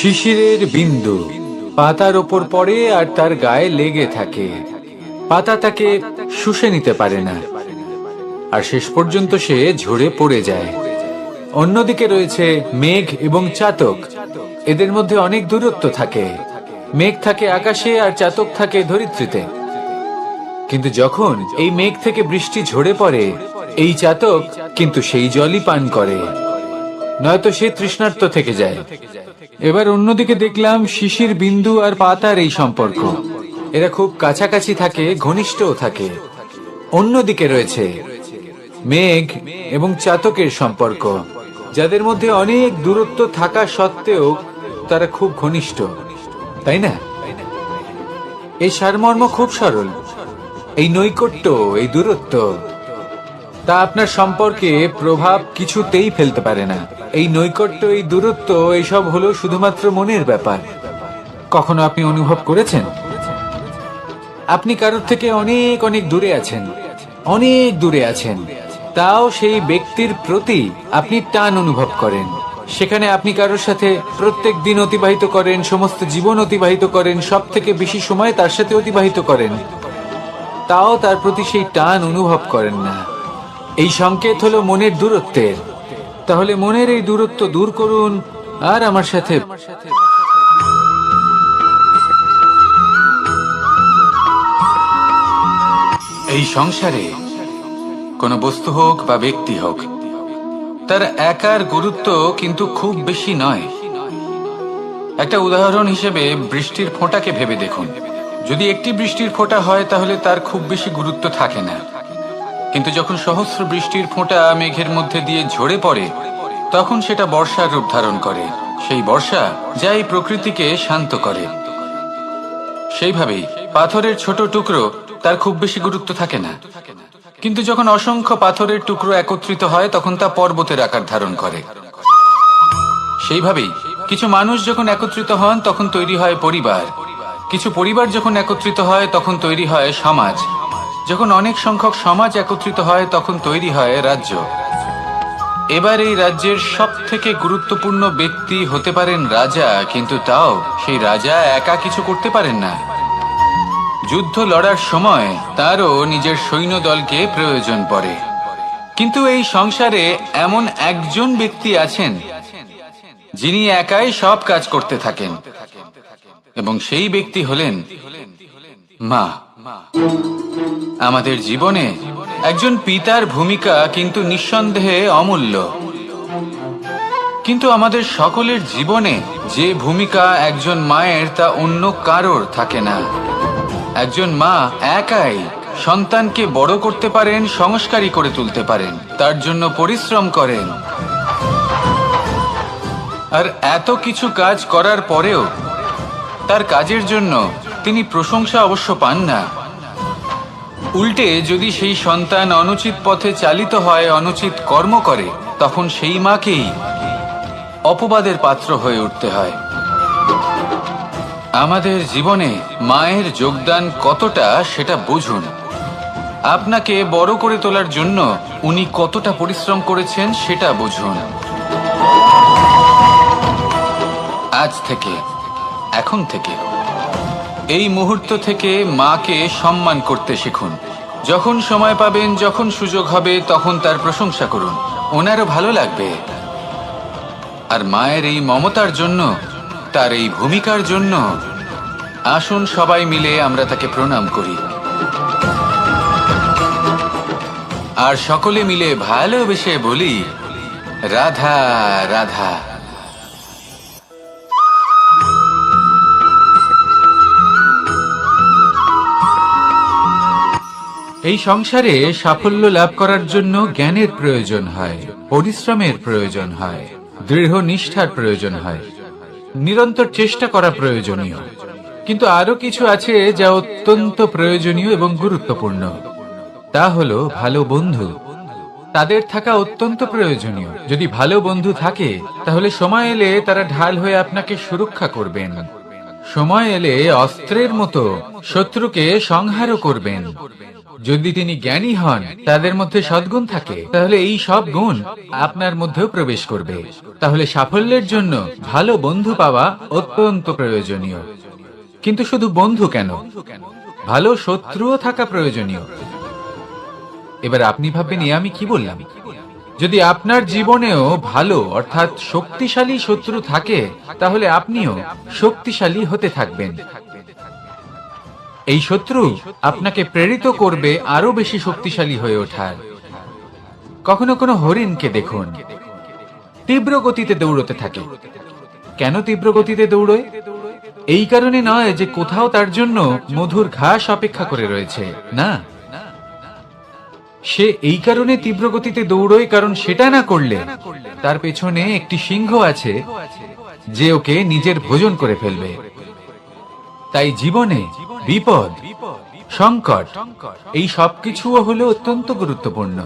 শিশিরের বিন্দু পাতার ওপর পড়ে আর তার গায়ে লেগে থাকে। পাতা তাকে শুষে নিতে পারে না, আর শেষ পর্যন্ত সে ঝরে পড়ে যায়। অন্যদিকে রয়েছে মেঘ এবং চাতক। এদের মধ্যে অনেক দূরত্ব থাকে। মেঘ থাকে আকাশে আর চাতক থাকে ধরিত্রীতে। কিন্তু যখন এই মেঘ থেকে বৃষ্টি ঝরে পড়ে, এই চাতক কিন্তু সেই জলই পান করে, নয়তো সে তৃষ্ণার্ত থেকে যায়। এবার অন্যদিকে দেখলাম শিশির বিন্দু আর পাতার এই সম্পর্ক। এরা খুব কাছাকাছি থাকে, ঘনিষ্ঠও থাকে। অন্যদিকে রয়েছে মেঘ এবং চাতকের সম্পর্ক, যাদের মধ্যে অনেক দূরত্ব থাকা সত্ত্বেও তারা খুব ঘনিষ্ঠ, তাই না? এই সারমর্ম খুব সরল। এই নৈকট্য, এই দূরত্ব, তা আপনার সম্পর্কে প্রভাব কিছুতেই ফেলতে পারে না। এই নৈকট্য, এই দূরত্ব, এইসব হলো শুধুমাত্র মনের ব্যাপার। কখনো আপনি অনুভব করেছেন আপনি কারোর থেকে অনেক অনেক দূরে আছেন, অনেক দূরে আছেন, তাও সেই ব্যক্তির প্রতি আপনি টান অনুভব করেন। সেখানে আপনি কারোর সাথে প্রত্যেক দিন অতিবাহিত করেন, সমস্ত জীবন অতিবাহিত করেন, সব থেকে বেশি সময় তার সাথে অতিবাহিত করেন, তাও তার প্রতি সেই টান অনুভব করেন না। এই সংকেত হলো মনের দূরত্বের। তাহলে মনের এই দূরত্ব দূর করুন আর আমার সাথে। এই সংসারে কোনো বস্তু হোক বা ব্যক্তি হোক, তার একার গুরুত্ব কিন্তু খুব বেশি নয়। একটা উদাহরণ হিসেবে বৃষ্টির ফোঁটাকে ভেবে দেখুন। যদি একটি বৃষ্টির ফোঁটা হয় তাহলে তার খুব বেশি গুরুত্ব থাকে না, কিন্তু যখন সহস্র বৃষ্টির ফোঁটা মেঘের মধ্যে দিয়ে ঝরে পড়ে, তখন সেটা বর্ষার রূপ ধারণ করে। সেই বর্ষা যা এই প্রকৃতিকে শান্ত করে। সেইভাবেই পাথরের ছোট টুকরো, তার খুব বেশি গুরুত্ব থাকে না, কিন্তু যখন অসংখ্য পাথরের টুকরো একত্রিত হয় তখন তা পর্বতের আকার ধারণ করে। সেইভাবেই কিছু মানুষ যখন একত্রিত হন তখন তৈরি হয় পরিবার। কিছু পরিবার যখন একত্রিত হয় তখন তৈরি হয় সমাজ। যখন অনেক সংখ্যক সমাজ একত্রিত হয় তখন তৈরি হয় রাজ্য। এবার এই রাজ্যের সব থেকে গুরুত্বপূর্ণ ব্যক্তি হতে পারেন রাজা, কিন্তু তাও সেই রাজা একা কিছু করতে পারেন না। যুদ্ধ লড়ার সময় তারও নিজের সৈন্যদলকে প্রয়োজন পড়ে। কিন্তু এই সংসারে এমন একজন ব্যক্তি আছেন যিনি একাই সব কাজ করতে থাকেন, এবং সেই ব্যক্তি হলেন মা। আমাদের জীবনে একজন পিতার ভূমিকা কিন্তু নিঃসন্দেহে অমূল্য, কিন্তু আমাদের সকলের জীবনে যে ভূমিকা একজন মায়ের তা অন্য কারোর থাকে না। একজন মা একাই সন্তানকে বড় করতে পারেন, সংস্কারী করে তুলতে পারেন, তার জন্য পরিশ্রম করেন। আর এত কিছু কাজ করার পরেও তার কাজের জন্য তিনি প্রশংসা অবশ্য পান না। উল্টে যদি সেই সন্তান অনুচিত পথে চালিত হয়, অনুচিত কর্ম করে, তখন সেই মাকেই অপবাদের পাত্র হয়ে উঠতে হয়। আমাদের জীবনে মায়ের যোগদান কতটা সেটা বুঝুন। আপনাকে বড় করে তোলার জন্য উনি কতটা পরিশ্রম করেছেন সেটা বুঝুন। আজ থেকে, এখন থেকে, এই মুহূর্ত থেকে মাকে সম্মান করতে শিখুন। যখন সময় পাবেন, যখন সুযোগ হবে, তখন তার প্রশংসা করুন, ওনারও ভালো লাগবে। আর মায়ের এই মমতার জন্য, তার এই ভূমিকার জন্য আসুন সবাই মিলে আমরা তাকে প্রণাম করি, আর সকলে মিলে ভালোবেসে বলি, রাধা রাধা। এই সংসারে সাফল্য লাভ করার জন্য জ্ঞানের প্রয়োজন হয়, পরিশ্রমের প্রয়োজন হয়, দৃঢ় নিষ্ঠার প্রয়োজন হয়, নিরন্তর চেষ্টা করা প্রয়োজনীয়। কিন্তু আরো কিছু আছে যা অত্যন্ত প্রয়োজনীয় এবং গুরুত্বপূর্ণ। তা হলো ভালো বন্ধু। তাদের থাকা অত্যন্ত প্রয়োজনীয়। যদি ভালো বন্ধু থাকে তাহলে সময় এলে তারা ঢাল হয়ে আপনাকে সুরক্ষা করবেন। সময় এলে অস্ত্রের মতো শত্রুকে সংহারও করবেন। যদি তিনি জ্ঞানী হন, তাদের মধ্যে সদ্গুণ থাকে, তাহলে এই সব গুণ আপনার মধ্যেও প্রবেশ করবে। তাহলে সাফল্যের জন্য ভালো বন্ধু পাওয়া অত্যন্ত প্রয়োজনীয়। কিন্তু শুধু বন্ধু কেন, ভালো শত্রুও থাকা প্রয়োজনীয়। এবার আপনি ভাববেন, আমি কি বললাম? যদি আপনার জীবনেও ভালো অর্থাৎ শক্তিশালী শত্রু থাকে, তাহলে আপনিও শক্তিশালী হতে থাকবেন। এই শত্রু আপনাকে প্রেরিত করবে আরো বেশি শক্তিশালী হয়ে ওঠার। কখনো কোনো হরিণকে দেখুন, তীব্র গতিতে দৌড়তে থাকে। কেন তীব্র গতিতে দৌড়য়? এই কারণে নয় যে কোথাও তার জন্য মধুর ঘাস অপেক্ষা করে রয়েছে, না। সে এই কারণে তীব্র গতিতে দৌড়য় কারণ সেটা না করলে তার পেছনে একটি সিংহ আছে যে ওকে নিজের ভোজন করে ফেলবে। তাই জীবনে বিপদ, সংকট, এই সবকিছুও হলো অত্যন্ত গুরুত্বপূর্ণ।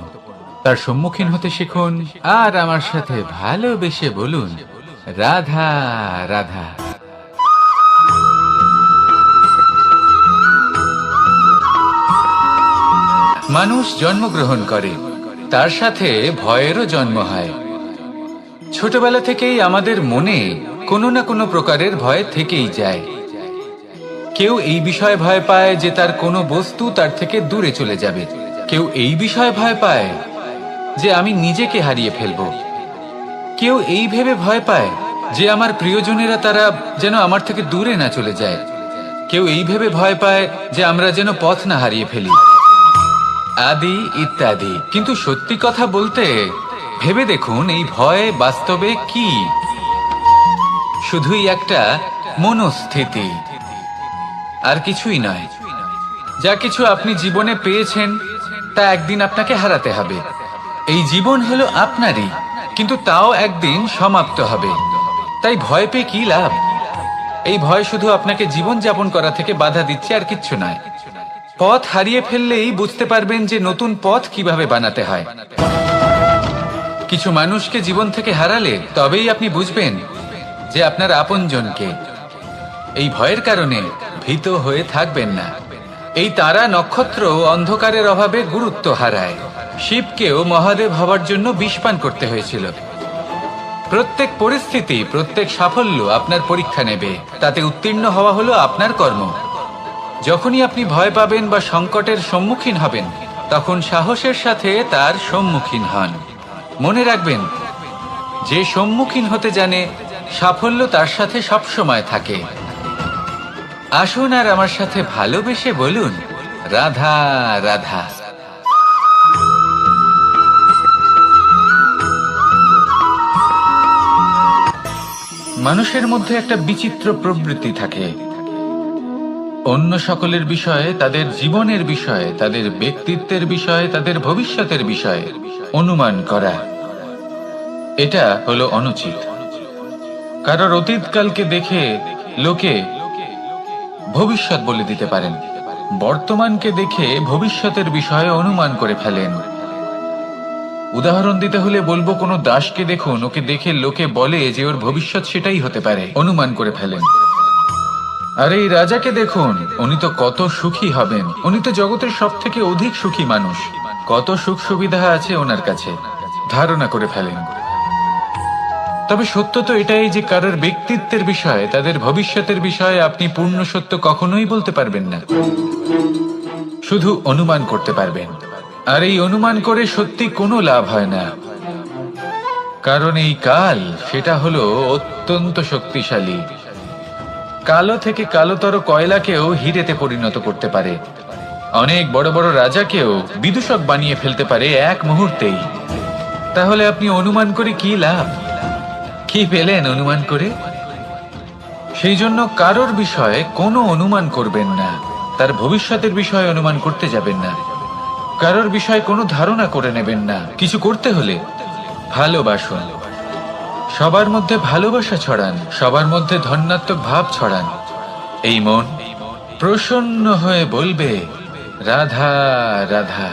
তার সম্মুখীন হতে শিখুন আর আমার সাথে ভালোবেসে বলুন, রাধা রাধা। মানুষ জন্মগ্রহণ করে, তার সাথে ভয়েরও জন্ম হয়। ছোটবেলা থেকেই আমাদের মনে কোনো না কোনো প্রকারের ভয় থেকেই যায়। কেউ এই বিষয়ে ভয় পায় যে তার কোনো বস্তু তার থেকে দূরে চলে যাবে। কেউ এই বিষয়ে ভয় পায় যে আমি নিজেকে হারিয়ে ফেলব। কেউ এই ভেবে ভয় পায় যে আমার প্রিয়জনেরা তারা যেন আমার থেকে দূরে না চলে যায়। কেউ এই ভেবে ভয় পায় যে আমরা যেন পথ না হারিয়ে ফেলি, আদি ইত্যাদি। কিন্তু সত্যি কথা বলতে, ভেবে দেখুন এই ভয় বাস্তবে কি? শুধুই একটা মনোস্থিতি, আর কিছুই নয়। যা কিছু আপনি জীবনে পেয়েছেন তা একদিন আপনাকে হারাতে হবে। এই জীবন হলো আপনারই, কিন্তু তাও একদিন সমাপ্ত হবে। তাই ভয় পেয়ে কি লাভ? এই ভয় শুধু আপনাকে জীবন যাপন করা থেকে বাধা দিচ্ছে, আর কিচ্ছু নয়। পথ হারিয়ে ফেললেই বুঝতে পারবেন যে নতুন পথ কিভাবে বানাতে হয়। কিছু মানুষকে জীবন থেকে হারালে তবেই আপনি বুঝবেন যে আপনার আপনজনকে। এই ভয়ের কারণে ভীত হয়ে থাকবেন না। এই তারা নক্ষত্র অন্ধকারের অভাবে গুরুত্ব হারায়। শিবকেও মহাদেব হওয়ার জন্য বিষপান করতে হয়েছিল। প্রত্যেক পরিস্থিতি, প্রত্যেক সাফল্য আপনার পরীক্ষা নেবে। তাতে উত্তীর্ণ হওয়া হলো আপনার কর্ম। যখনই আপনি ভয় পাবেন বা সংকটের সম্মুখীন হবেন, তখন সাহসের সাথে তার সম্মুখীন হন। মনে রাখবেন, যে সম্মুখীন হতে জানে, সাফল্য তার সাথে সবসময় থাকে। আসুন আর আমার সাথে ভালোবেসে বলুন, রাধা রাধা। মানুষের মধ্যে একটা বিচিত্র প্রবৃত্তি থাকে, অন্য সকলের বিষয়ে, তাদের জীবনের বিষয়ে, তাদের ব্যক্তিত্বের বিষয়ে, তাদের ভবিষ্যতের বিষয়ে অনুমান করা। এটা হলো অনুচিত। কারোর অতীতকালকে দেখে লোকে ভবিষ্যৎ বলে দিতে পারেন, বর্তমানকে দেখে ভবিষ্যতের বিষয়ে অনুমান করে ফেলেন। উদাহরণ দিতে হলে বলবো, কোনো দাসকে দেখুন, ওকে দেখে লোকে বলে যে ওর ভবিষ্যৎ সেটাই হতে পারে, অনুমান করে ফেলেন। আর এই রাজাকে দেখুন, উনি তো কত সুখী হবেন, উনি তো জগতের সব থেকে অধিক সুখী মানুষ, কত সুখ সুবিধা আছে ওনার কাছে, ধারণা করে ফেলেন। তবে সত্য তো এটাই যে কারোর ব্যক্তিত্বের বিষয়ে, তাদের ভবিষ্যতের বিষয়ে আপনি পূর্ণ সত্য কখনোই বলতে পারবেন না, শুধু অনুমান করতে পারবেন। আর এই অনুমান করে সত্যি কোনো লাভ হয় না, কারণ এই কাল সেটা হলো অত্যন্ত শক্তিশালী। কালো থেকে কালোতর কয়লাকেও হিরেতে পরিণত করতে পারে, অনেক বড় বড় রাজাকেও বিদূষক বানিয়ে ফেলতে পারে এক মুহূর্তেই। তাহলে আপনি অনুমান করে কি লাভ? কি পেলেন অনুমান করে? সেই জন্য কারোর বিষয়ে কোনো অনুমান করবেন না, তার ভবিষ্যতের বিষয়ে অনুমান করতে যাবেন না, কারোর বিষয়ে কোনো ধারণা করে নেবেন না। কিছু করতে হলে ভালোবাসুন, সবার মধ্যে ভালোবাসা ছড়ান, সবার মধ্যে ধন্যাত্মক ভাব ছড়ান। এই মন প্রসন্ন হয়ে বলবে, রাধা রাধা।